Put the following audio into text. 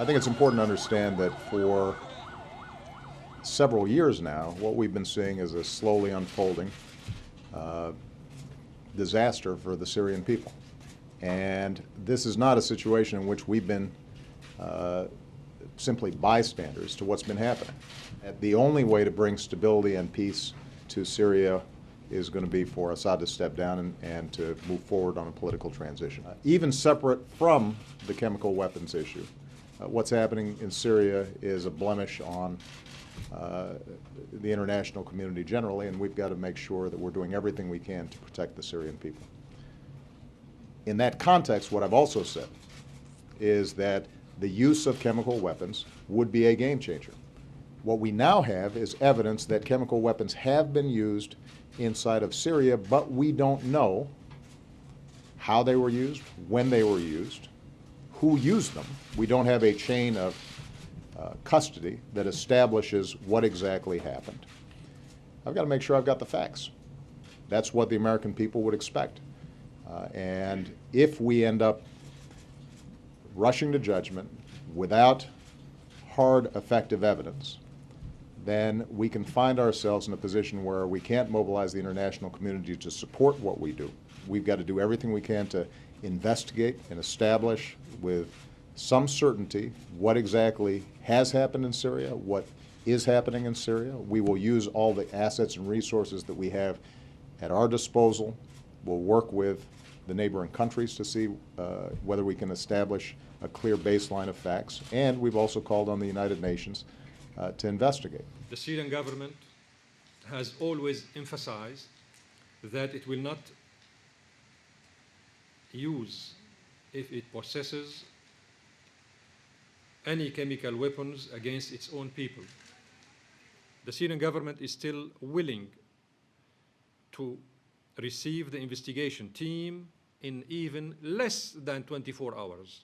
I think it's important to understand that for several years now, what we've been seeing is a slowly unfolding disaster for the Syrian people. And this is not a situation in which we've been simply bystanders to what's been happening. The only way to bring stability and peace to Syria is going to be for Assad to step down and to move forward on a political transition. Even separate from the chemical weapons issue, what's happening in Syria is a blemish on the international community generally, and we've got to make sure that we're doing everything we can to protect the Syrian people. In that context, what I've also said is that the use of chemical weapons would be a game changer. What we now have is evidence that chemical weapons have been used inside of Syria, but we don't know how they were used, when they were used, who used them. We don't have a chain of custody that establishes what exactly happened. I've got to make sure I've got the facts. That's what the American people would expect. And if we end up rushing to judgment without hard, effective evidence, then we can find ourselves in a position where we can't mobilize the international community to support what we do. We've got to do everything we can to investigate and establish with some certainty what exactly has happened in Syria, what is happening in Syria. We will use all the assets and resources that we have at our disposal. We'll work with the neighboring countries to see whether we can establish a clear baseline of facts. And we've also called on the United Nations to investigate. The Syrian government has always emphasized that it will not use, if it possesses, any chemical weapons against its own people. The Syrian government is still willing to receive the investigation team in even less than 24 hours.